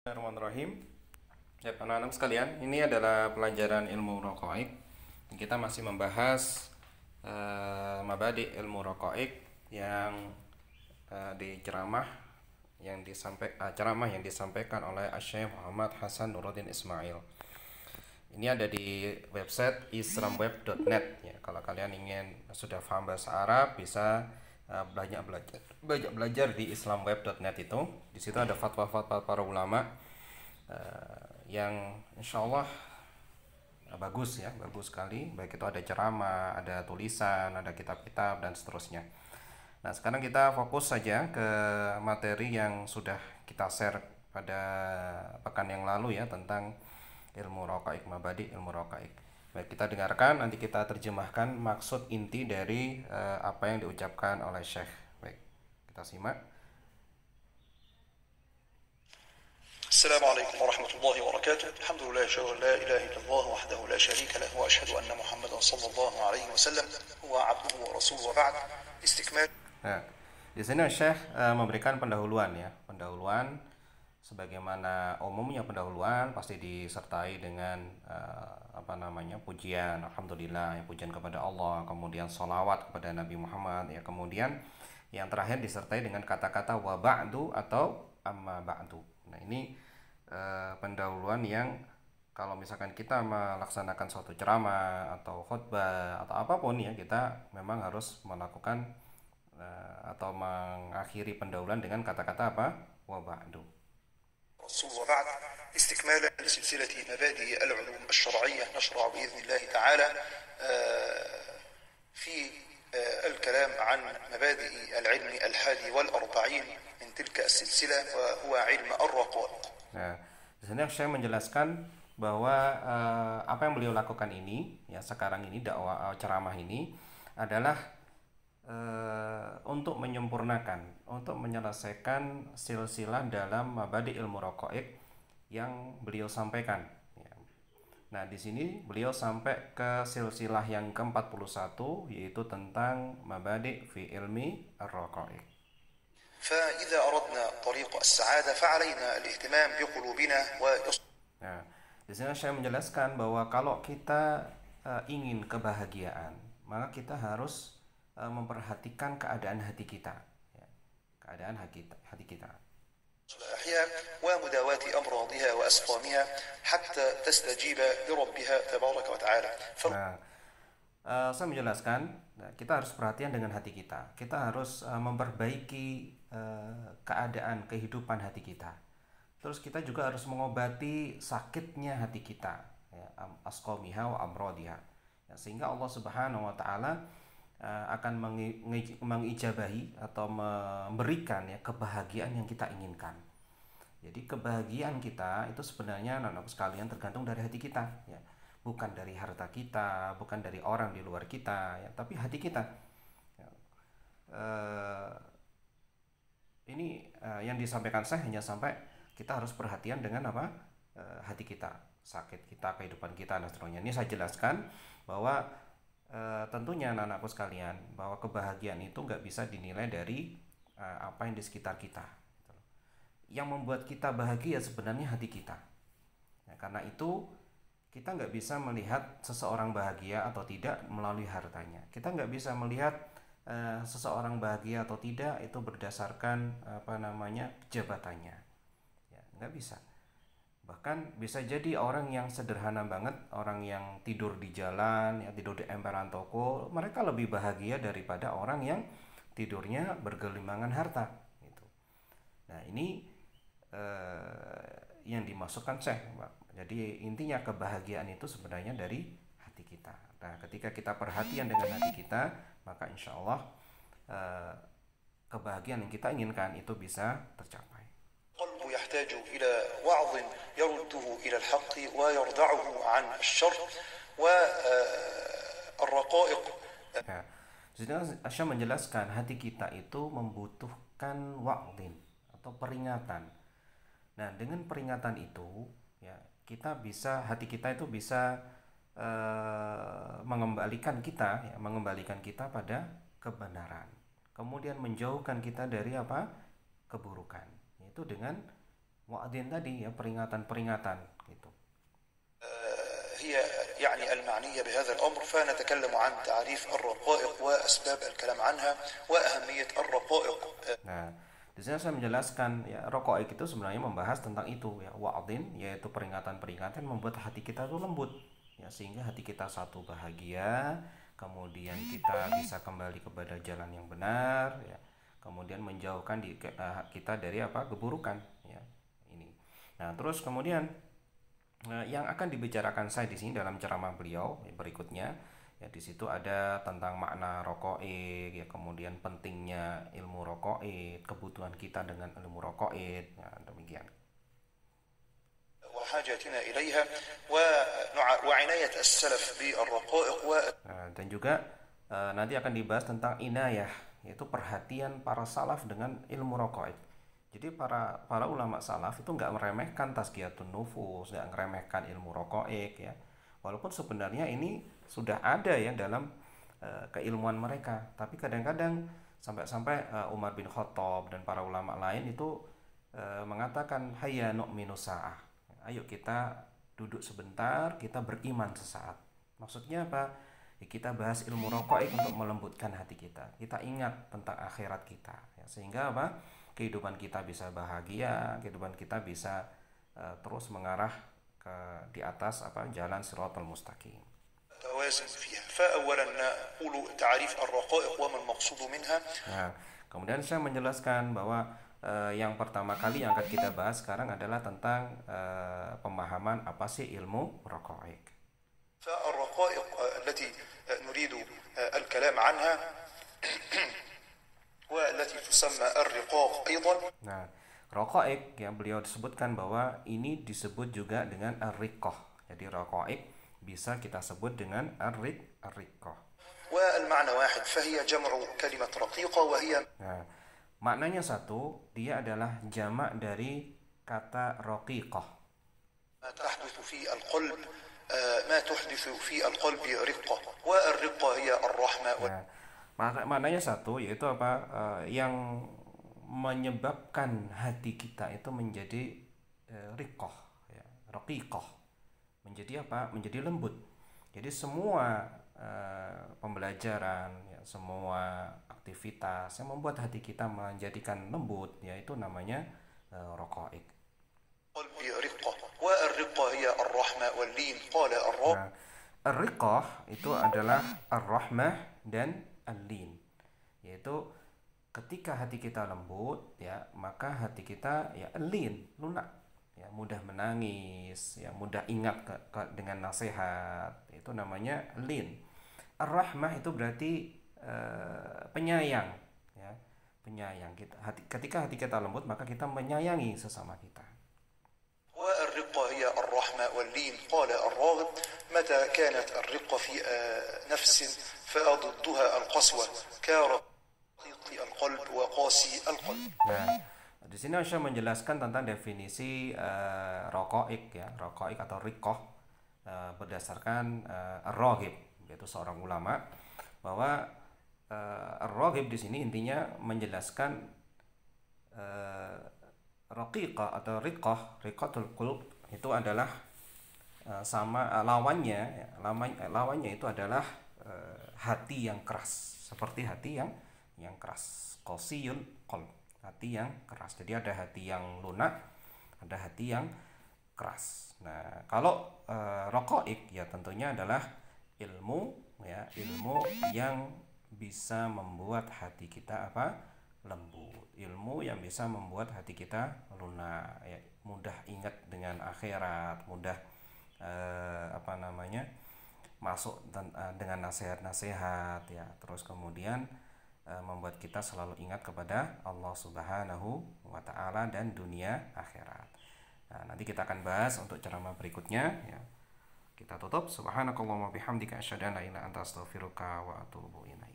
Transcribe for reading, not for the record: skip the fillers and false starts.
Bismillahirrahmanirrahim. Ya, anak-anak sekalian, ini adalah pelajaran ilmu raqaiq. Kita masih membahas mabadi ilmu raqaiq yang di ceramah yang disampaikan oleh Syekh Muhammad Hasan Nuruddin Ismail. Ini ada di website islamweb.net ya. Kalau kalian ingin sudah paham bahasa Arab, bisa banyak belajar di islamweb.net itu. Di situ ada fatwa-fatwa para ulama yang insya Allah bagus ya, bagus sekali. Baik itu ada ceramah, ada tulisan, ada kitab-kitab dan seterusnya. Nah, sekarang kita fokus saja ke materi yang sudah kita share pada pekan yang lalu ya, tentang ilmu raqaiq, mabadi ilmu raqaiq. Baik, kita dengarkan, nanti kita terjemahkan maksud inti dari apa yang diucapkan oleh Syekh. Baik, kita simak. السلام عليكم ورحمة الله وبركاته. الحمد لله أشهد أن لا إله إلا الله وحده لا شريك له وأشهد أن محمدا صلى الله عليه وسلم هو عبده ورسوله وبعد استكمال. Nah, di sini Syekh memberikan pendahuluan ya, pendahuluan sebagaimana umumnya pendahuluan pasti disertai dengan pujian, alhamdulillah, ya, pujian kepada Allah, kemudian sholawat kepada Nabi Muhammad, ya, kemudian yang terakhir disertai dengan kata-kata wa ba'du atau amma ba'du. Nah, ini pendahuluan yang kalau misalkan kita melaksanakan suatu ceramah atau khutbah atau apapun ya, kita memang harus melakukan atau mengakhiri pendahuluan dengan kata-kata apa? Wa ba'du. رسول وبعد استكمالا لسلسلة مبادئ العلوم الشرعية نشرع بإذن الله تعالى في الكلام عن مبادئ العلم ال41 من تلك السلسلة وهو علم الرقائق. Nah, di sini saya menjelaskan bahwa apa yang beliau lakukan ini ya sekarang ini dakwah ceramah ini adalah untuk menyempurnakan, untuk menyelesaikan silsilah dalam mabadi ilmu raqaiq yang beliau sampaikan. Ya. Nah, di sini beliau sampai ke silsilah yang ke-41 yaitu tentang mabadi fi ilmi ar-raqaiq. فإذا أردنا طريق السعادة فعلينا الاهتمام بقلوبنا Nah, di sini saya menjelaskan bahwa kalau kita ingin kebahagiaan, maka kita harus memperhatikan keadaan hati kita, ya, keadaan hati kita. الأحياء ومداواة أمراضها وأسقامها حتى تستجيب لربها تبارك وتعالى. Nah, saya menjelaskan, kita harus perhatian dengan hati kita. Kita harus memperbaiki keadaan kehidupan hati kita. Terus kita juga harus mengobati sakitnya hati kita, ya, asqamiha wa amrodiha, ya, sehingga Allah Subhanahu wa taala akan mengijabahi atau memberikan ya kebahagiaan yang kita inginkan. Jadi kebahagiaan kita itu sebenarnya anak-anak sekalian tergantung dari hati kita, ya. Bukan dari harta kita, bukan dari orang di luar kita, ya, tapi hati kita. Ya. Ini yang disampaikan saya hanya sampai kita harus perhatian dengan apa, hati kita, sakit kita, kehidupan kita dan seterusnya. Ini saya jelaskan bahwa tentunya anak-anakku sekalian, bahwa kebahagiaan itu nggak bisa dinilai dari apa yang di sekitar kita. Yang membuat kita bahagia sebenarnya hati kita. Ya, karena itu kita nggak bisa melihat seseorang bahagia atau tidak melalui hartanya. Kita nggak bisa melihat seseorang bahagia atau tidak itu berdasarkan jabatannya, ya, nggak bisa. Bahkan bisa jadi orang yang sederhana banget, orang yang tidur di jalan, ya, tidur di emperan toko, mereka lebih bahagia daripada orang yang tidurnya bergelimangan harta gitu. Nah, ini yang dimasukkan Syekh. Jadi intinya kebahagiaan itu sebenarnya dari hati kita. Nah, ketika kita perhatian dengan hati kita, maka insya Allah kebahagiaan yang kita inginkan itu bisa tercapai. القلب يحتاج إلى وعظ يرده إلى الحق ويردعه عن الشر والرقائق. Ya, Asya menjelaskan hati kita itu membutuhkan wa'din atau peringatan. Nah, dengan peringatan itu, ya, hati kita itu bisa mengembalikan kita pada kebenaran, kemudian menjauhkan kita dari keburukan, yaitu dengan Wa'din tadi ya peringatan-peringatan gitu. هي يعني المعنية بهذا الأمر، فنتكلم عن تعريف الرقائق وأسباب الكلام عنها وأهمية الرقائق. Nah, di sini saya menjelaskan ya raqaiq itu sebenarnya membahas tentang itu ya wa'din, yaitu peringatan-peringatan membuat hati kita itu lembut ya sehingga hati kita satu bahagia, kemudian kita bisa kembali kepada jalan yang benar ya. Kemudian menjauhkan kita dari apa keburukan ya. Ini. Nah, terus kemudian yang akan dibicarakan saya di sini dalam ceramah beliau berikutnya ya di situ ada tentang makna rokoid ya kemudian pentingnya ilmu rokoid kebutuhan kita dengan ilmu rokoid ya, demikian. وحاجتنا إليها وعناية السلف بالرقائق Dan juga nanti akan dibahas tentang inayah yaitu perhatian para salaf dengan ilmu rokoid. Jadi para ulama salaf itu nggak meremehkan tazkiyatun nufus, nggak meremehkan ilmu rokoik ya. Walaupun sebenarnya ini sudah ada ya dalam keilmuan mereka, tapi kadang-kadang sampai-sampai Umar bin Khattab dan para ulama lain itu mengatakan hayya nu'minu sa'ah. Ayo kita duduk sebentar, kita beriman sesaat. Maksudnya apa? Ya, kita bahas ilmu rokoik untuk melembutkan hati kita. Kita ingat tentang akhirat kita ya, sehingga apa? Kehidupan kita bisa bahagia, kehidupan kita bisa terus mengarah ke di atas apa jalan Shiratal Mustaqim. توازن فيها. فأولا نقول تعريف الرقائق وما المقصود منها. Nah, kemudian saya menjelaskan bahwa yang pertama kali yang akan kita bahas sekarang adalah tentang pemahaman apa sih ilmu raqaiq. فالرقائق التي نريد الكلام عنها والتي تسمى الرقاق أيضا. Nah, raqaiq yang beliau disebutkan bahwa ini disebut juga dengan ar-riqqah. Jadi raqaiq bisa kita sebut dengan ar-riqqah. والمعنى واحد فهي جمع كلمة رقيقة وهي. Nah, maknanya satu, dia adalah jamak dari kata raqiqah. ما تحدث في القلب ما تحدث في القلب رقة والرقة هي الرحمة. Nah, maknanya satu yaitu apa yang menyebabkan hati kita itu menjadi riqqah ya, raqiqah. Menjadi apa? Menjadi lembut. Jadi semua pembelajaran ya, semua aktivitas yang membuat hati kita menjadikan lembut yaitu namanya raqaiq. قلبي رقة والرقة هي الرحمة واللين قال الرب. Nah, ar-riqqah itu adalah ar-rahmah dan al-lin. Yaitu ketika hati kita lembut ya, maka hati kita ya lin, lunak. Ya, mudah menangis, ya mudah ingat dengan nasihat. Itu namanya lin. Ar-rahmah itu berarti penyayang ya. Penyayang kita. Ketika hati kita lembut maka kita menyayangi sesama kita. والرقة هي الرحمة واللين قال الراغب متى كانت الرقة في نفس فضدها القسوة كرقيق القلب وقاسي القلب. Nah, di sini saya menjelaskan tentang definisi raqaiq ya, raqaiq atau riqqah berdasarkan ar-raghib yaitu seorang ulama bahwa ar-raghib di sini intinya menjelaskan raqiqah atau riqqatul qulub itu adalah sama lawannya ya, lawannya itu adalah hati yang keras, seperti hati yang keras, qasiyul qalb, hati yang keras. Jadi ada hati yang lunak, ada hati yang keras. Nah, kalau raqaiq ya tentunya adalah ilmu ya, ilmu yang bisa membuat hati kita apa? Lembut. Ilmu yang bisa membuat hati kita lunak ya, mudah ingat dengan akhirat, mudah masuk dengan nasihat-nasihat ya, terus kemudian membuat kita selalu ingat kepada Allah Subhanahu wa taala dan dunia akhirat. Nah, nanti kita akan bahas untuk ceramah berikutnya ya. Kita tutup subhanakallahumma bihamdika asyhadu an la ilaha illa anta astaghfiruka wa atubu ilaik.